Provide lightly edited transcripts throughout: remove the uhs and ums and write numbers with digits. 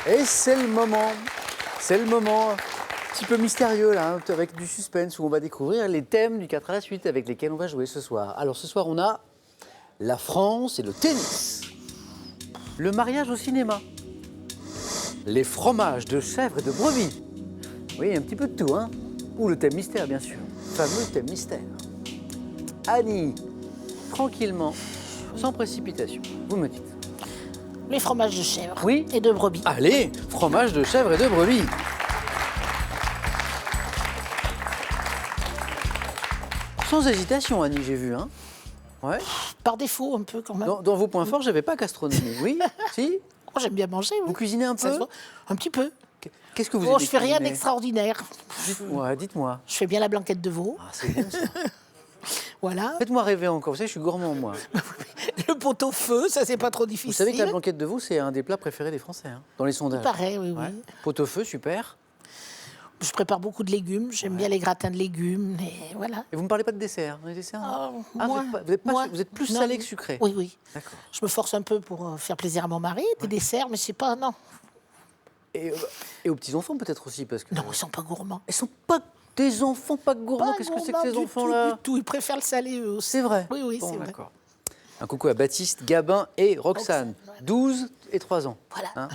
Et c'est le moment, un petit peu mystérieux là, hein, avec du suspense où on va découvrir les thèmes du 4 à la suite avec lesquels on va jouer ce soir. Alors ce soir on a la France et le tennis, le mariage au cinéma, les fromages de chèvre et de brebis, oui un petit peu de tout hein, ou le thème mystère bien sûr, le fameux thème mystère. Annie, tranquillement, sans précipitation, vous me dites. Les fromages de chèvre Oui. et de brebis. Allez, fromage de chèvre et de brebis. Sans hésitation, Annie, j'ai vu, hein. Ouais. Par défaut, un peu quand même. Dans vos points forts, j'avais pas gastronomie. Oui, si. Oh, j'aime bien manger. Oui. Vous cuisinez un Ça se peu. voit. Un petit peu. Qu'est-ce que vous Oh, aimez je fais rien cuisiner? d'extraordinaire. Ouais, dites-moi. Je fais bien la blanquette de veau. Ah, c'est bon ça. Voilà. Faites-moi rêver encore. Vous savez, je suis gourmand, moi. Le pot-au-feu, ça c'est pas trop difficile. Vous savez que la blanquette de veau, c'est un des plats préférés des Français, hein, dans les sondages. Pareil, oui, Ouais. oui. Pot-au-feu, super. Je prépare beaucoup de légumes. J'aime bien les gratins de légumes. Et voilà. Et vous me parlez pas de dessert, les desserts Oh, Ah, moi, vous êtes plus non, salé que sucré. Oui, oui. D'accord. Je me force un peu pour faire plaisir à mon mari, des desserts, mais c'est pas, non. Et aux petits-enfants peut-être aussi, parce que... Non, ils sont pas gourmands. Ils sont pas des enfants pas gourmands. Pas Qu'est-ce que c'est que gourmands ces du enfants-là tout, du tout. Ils préfèrent le salé, eux aussi. C'est vrai. Oui, oui, Bon, c'est vrai. d'accord. Un coucou à Baptiste, Gabin et Roxane. Roxane, ouais. 12 et 3 ans. Voilà. Hein.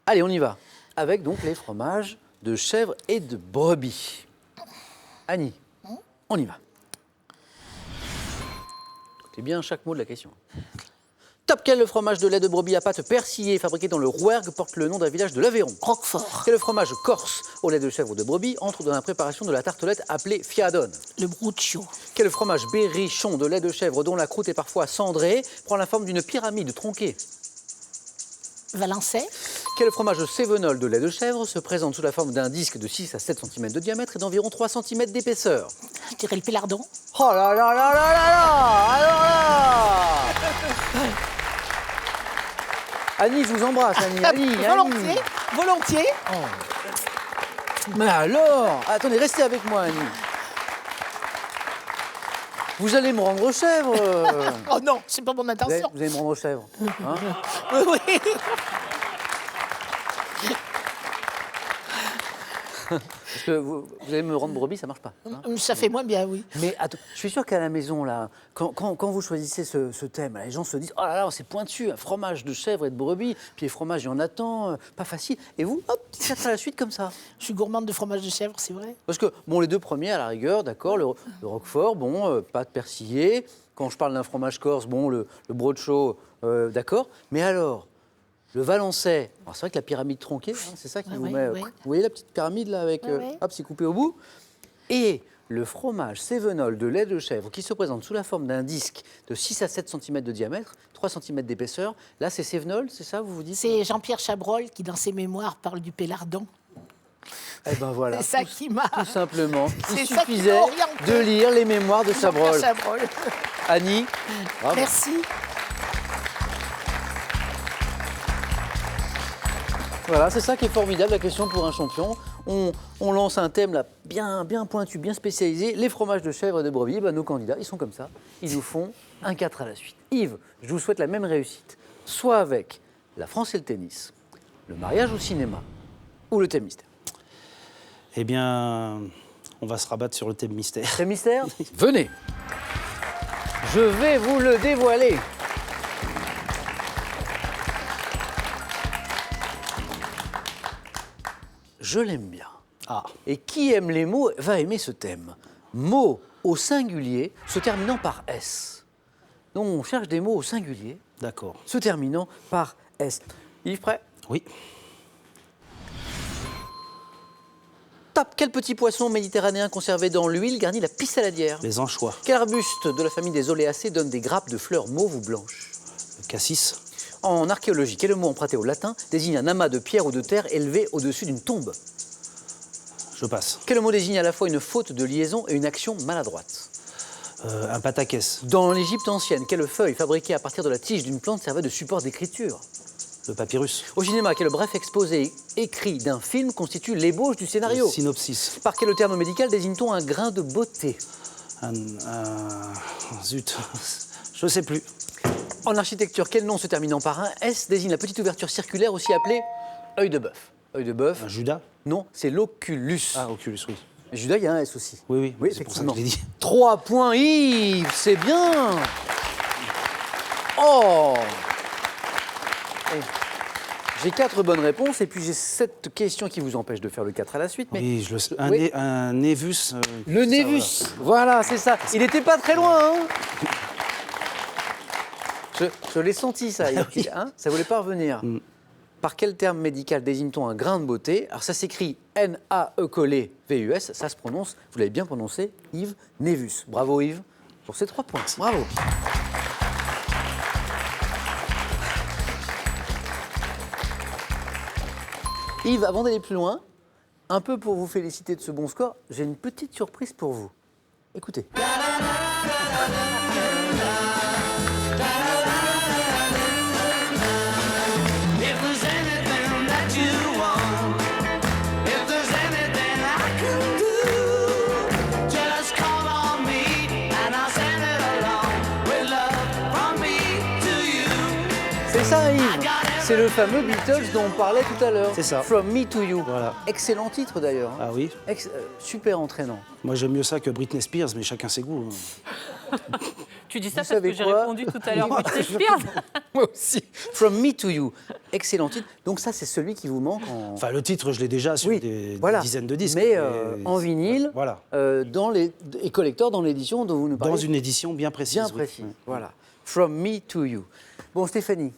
Allez, on y va. Avec donc les fromages de chèvre et de brebis. Annie, on y va. Écoutez bien chaque mot de la question. Top, quel le fromage de lait de brebis à pâte persillée fabriqué dans le Rouergue porte le nom d'un village de l'Aveyron? Roquefort, Quel fromage corse au lait de chèvre ou de brebis entre dans la préparation de la tartelette appelée fiadone? le bruccio, Quel fromage berrichon de lait de chèvre dont la croûte est parfois cendrée prend la forme d'une pyramide tronquée? Valençay, Quel fromage cévenol de lait de chèvre se présente sous la forme d'un disque de 6 à 7 cm de diamètre et d'environ 3 cm d'épaisseur? je dirais le pélardon. Oh là là là là là là! Alors là! Annie, je vous embrasse, Annie. Annie, Volontiers, Annie. volontiers. Mais alors, attendez, restez avec moi, Annie. Vous allez me rendre chèvre. Oh non, c'est pas mon intention. Vous allez me rendre chèvre. Hein? Oui, oui. Parce que vous allez me rendre brebis, ça marche pas. Hein? Ça fait moins bien, oui. Mais attends, je suis sûr qu'à la maison, là, quand vous choisissez ce thème, là, les gens se disent « Oh là là, c'est pointu, un fromage de chèvre et de brebis, puis les fromages, il y en a tant, pas facile. » Et vous, hop, ça à la suite comme ça. Je suis gourmande de fromage de chèvre, c'est vrai. Parce que, bon, les deux premiers, à la rigueur, d'accord, le roquefort, bon, pâte persillée. Quand je parle d'un fromage corse, bon, le brocho, d'accord. Mais alors, le valençay, alors c'est vrai que la pyramide tronquée, hein, c'est ça qui Ouais, vous ouais, met... ouais. Vous voyez la petite pyramide, là, avec... Ouais. Hop, c'est coupé au bout. Et le fromage cévenol de lait de chèvre qui se présente sous la forme d'un disque de 6 à 7 cm de diamètre, 3 cm d'épaisseur. Là, c'est cévenol, c'est ça, vous vous dites? C'est Jean-Pierre Chabrol qui, dans ses mémoires, parle du pélardon. Eh ben voilà, C'est ça qui m'a... tout simplement. Il C'est ça qui suffisait m'a orienté. de lire les mémoires de Chabrol. Jean-Pierre Chabrol. Annie, bravo. Merci. Voilà, c'est ça qui est formidable, la question pour un champion. On lance un thème là, bien pointu, bien spécialisé. Les fromages de chèvre et de brebis, ben, nos candidats, ils sont comme ça. Ils nous font un 4 à la suite. Yves, je vous souhaite la même réussite, soit avec la France et le tennis, le mariage au cinéma ou le thème mystère. Eh bien, on va se rabattre sur le thème mystère. Thème mystère, venez. Je vais vous le dévoiler. Je l'aime bien. Ah, Et qui aime les mots va aimer ce thème. Mots au singulier se terminant par S. Donc on cherche des mots au singulier d'accord. se terminant par S. Yves, prêt? Oui. Top. Quel petit poisson méditerranéen conservé dans l'huile garnit la pissaladière? Les anchois. Quel arbuste de la famille des oléacées donne des grappes de fleurs mauves ou blanches? Le cassis. En archéologie, quel mot emprunté au latin désigne un amas de pierres ou de terre élevé au-dessus d'une tombe? Je passe. Quel mot désigne à la fois une faute de liaison et une action maladroite? Un pataquès. Dans l'Égypte ancienne, quelle feuille fabriquée à partir de la tige d'une plante servait de support d'écriture? Le papyrus. Au cinéma, quel bref exposé écrit d'un film constitue l'ébauche du scénario? Le synopsis. Par quel terme médical désigne-t-on un grain de beauté? Zut. Je sais plus. En architecture, quel nom se terminant par un S désigne la petite ouverture circulaire aussi appelée œil de bœuf. Œil de bœuf. Un Judas? Non, c'est l'oculus. Ah, Oculus, oui. Judas, il y a un S aussi. Oui, Oui, c'est pour ça que je l'ai dit. 3 points, Yves, c'est bien. Oh. Et j'ai 4 bonnes réponses et puis j'ai 7 questions qui vous empêchent de faire le 4 à la suite. Mais Oui, je le sais. Oui. Un Névus. le ça, Névus, voilà, c'est ça. Il n'était pas très loin, hein. Je l'ai senti, ça. Oui. Hein, ça voulait pas revenir. Par quel terme médical désigne-t-on un grain de beauté? Alors ça s'écrit N-A-E collé V-U-S, ça se prononce, vous l'avez bien prononcé, Yves Névus. Bravo Yves pour ces 3 points. Bravo. Yves, avant d'aller plus loin, un peu pour vous féliciter de ce bon score, j'ai une petite surprise pour vous. Écoutez. If there's anything that you want, if there's anything I can do, just call on me and I'll send it along with love from me to you. C'est ça Yves, c'est le fameux Beatles dont on parlait tout à l'heure. C'est ça. From Me to You. Voilà. Excellent titre d'ailleurs. Ah oui. Super entraînant. Moi, j'aime mieux ça que Britney Spears, mais chacun ses goûts. Tu dis ça Vous parce savez que j'ai quoi répondu tout à l'heure Britney Spears. Moi aussi. From Me to You. Excellent titre. Donc ça, c'est celui qui vous manque en... Enfin, le titre, je l'ai déjà sur Oui, des voilà. dizaines de disques. Mais en vinyle, Voilà. dans les, et collector dans l'édition dont vous nous parlez. Dans une édition bien précise. Bien oui. précise. Voilà. From Me to You. Bon, Stéphanie,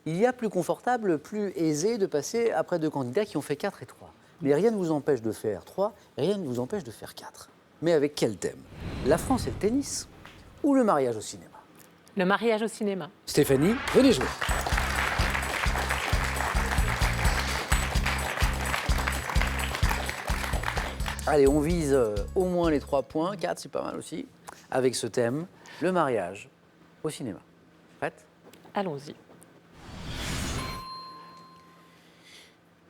il y a plus confortable, plus aisé de passer après 2 candidats qui ont fait 4 et 3. Mais rien ne vous empêche de faire 3, rien ne vous empêche de faire 4. Mais avec quel thème? La France et le tennis ou le mariage au cinéma? Le mariage au cinéma. Stéphanie, venez jouer. Allez, on vise au moins les 3 points, 4 c'est pas mal aussi, avec ce thème, le mariage au cinéma. Prête? Allons-y.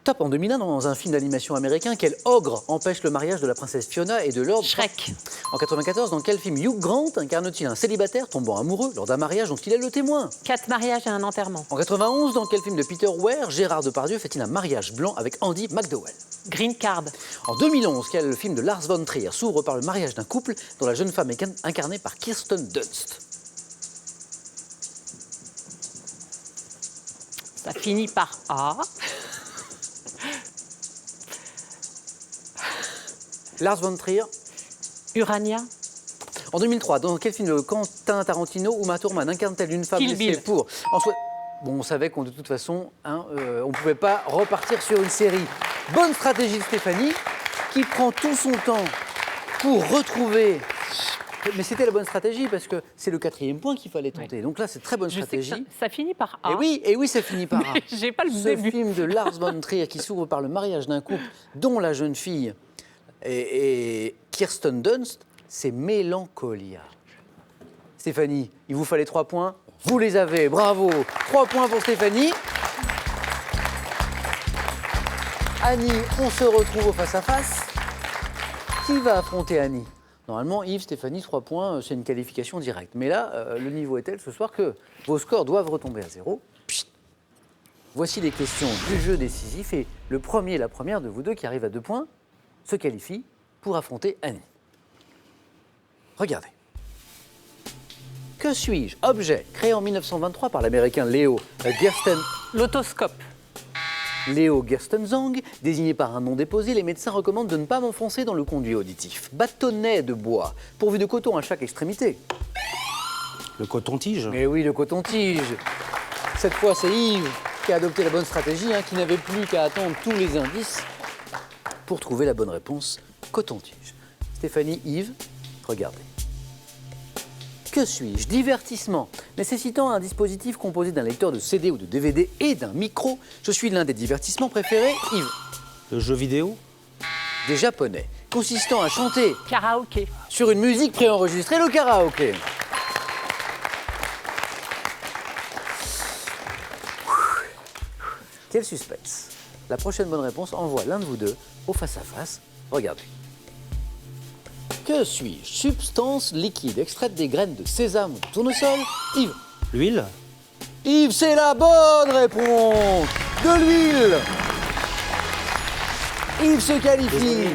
Top en 2001 dans un film d'animation américain, quel ogre empêche le mariage de la princesse Fiona et de Lord Shrek. En 94, dans quel film Hugh Grant incarne-t-il un célibataire tombant amoureux lors d'un mariage dont il est le témoin? 4 mariages et un enterrement. En 91, dans quel film de Peter Weir Gérard Depardieu fait-il un mariage blanc avec Andy McDowell? Green Card. En 2011, quel film de Lars von Trier s'ouvre par le mariage d'un couple dont la jeune femme est incarnée par Kirsten Dunst? Ça finit par A. Lars von Trier. Urania. En 2003, dans quel film de Quentin Tarantino Uma Thurman incarne-t-elle une femme Kill laissée Bill. pour... Bon, on savait qu'on de toute façon, hein, on ne pouvait pas repartir sur une série. Bonne stratégie de Stéphanie, qui prend tout son temps pour retrouver... Mais c'était la bonne stratégie, parce que c'est le 4e point qu'il fallait tenter. Oui. Donc là, c'est très bonne Je sais que stratégie. ça finit par A. Et oui, ça finit par A. Mais j'ai pas le Ce début. film de Lars von Trier qui s'ouvre par le mariage d'un couple dont la jeune fille et Kirsten Dunst, c'est Mélancolia. Stéphanie, il vous fallait 3 points. Vous les avez, bravo. 3 points pour Stéphanie. Annie, on se retrouve au face-à-face. Qui va affronter Annie? Normalement, Yves, Stéphanie, 3 points, c'est une qualification directe. Mais là, le niveau est tel ce soir que vos scores doivent retomber à 0. Psst. Voici les questions du jeu décisif. Et le premier et la première de vous deux qui arrivent à 2 points se qualifient pour affronter Annie. Regardez. Que suis-je? Objet créé en 1923 par l'américain Leo L'autoscope. Gerstenzang, désigné par un nom déposé, les médecins recommandent de ne pas m'enfoncer dans le conduit auditif. Bâtonnet de bois, pourvu de coton à chaque extrémité. Le coton-tige. Mais oui, le coton-tige. Cette fois, c'est Yves qui a adopté la bonne stratégie, hein, qui n'avait plus qu'à attendre tous les indices pour trouver la bonne réponse. Coton-tige. Stéphanie, Yves, regardez. Que suis-je? Divertissement. Nécessitant un dispositif composé d'un lecteur de CD ou de DVD et d'un micro, je suis l'un des divertissements préférés. Yves. Le jeu vidéo. Des japonais. Consistant à chanter Karaoké. sur une musique préenregistrée, le karaoké. Quel suspense. La prochaine bonne réponse envoie l'un de vous deux au face-à-face. Regardez. Que suis-je? Substance liquide extraite des graines de sésame ou de tournesol. Yves. L'huile. Yves, c'est la bonne réponse. De l'huile. Yves se qualifie. Désolé.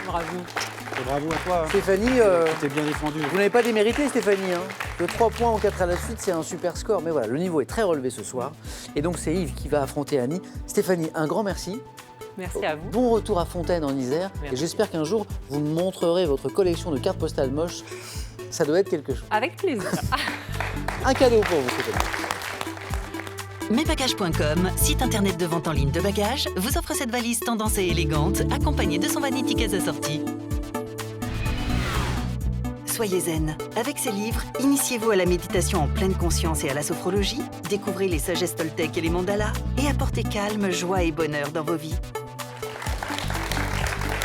Bravo. Et bravo à toi. Hein. Stéphanie, Tu t'es bien défendu. vous n'avez pas démérité, Stéphanie. Hein. De 3 points en 4 à la suite, c'est un super score. Mais voilà, le niveau est très relevé ce soir. Et donc, c'est Yves qui va affronter Annie. Stéphanie, un grand merci. Merci à vous. Bon retour à Fontaine en Isère. Merci. Et j'espère qu'un jour, vous me montrerez votre collection de cartes postales moches. Ça doit être quelque chose. Avec plaisir. Un cadeau pour vous, Stéphanie. Mesbagages.com, site internet de vente en ligne de bagages, vous offre cette valise tendance et élégante, accompagnée de son vanity case assorti. Soyez zen. Avec ces livres, initiez-vous à la méditation en pleine conscience et à la sophrologie, découvrez les sagesses toltèques et les mandalas, et apportez calme, joie et bonheur dans vos vies.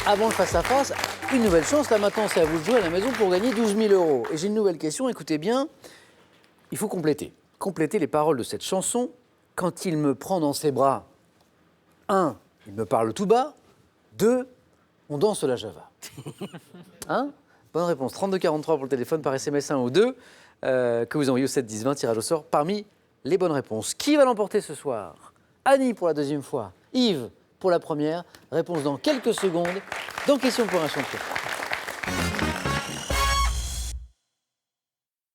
Avant le face-à-face, une nouvelle chance. Là maintenant, c'est à vous de jouer à la maison pour gagner 12 000 €. Et j'ai une nouvelle question, écoutez bien. Il faut compléter. Compléter les paroles de cette chanson. Quand il me prend dans ses bras, 1, il me parle tout bas. 2, on danse la java. Hein? Bonne réponse. 3243 pour le téléphone, par SMS 1 ou 2, que vous envoyez au 7 10 20, tirage au sort parmi les bonnes réponses. Qui va l'emporter ce soir? Annie pour la deuxième fois, Yves pour la première. Réponse dans quelques secondes dans Question pour un champion.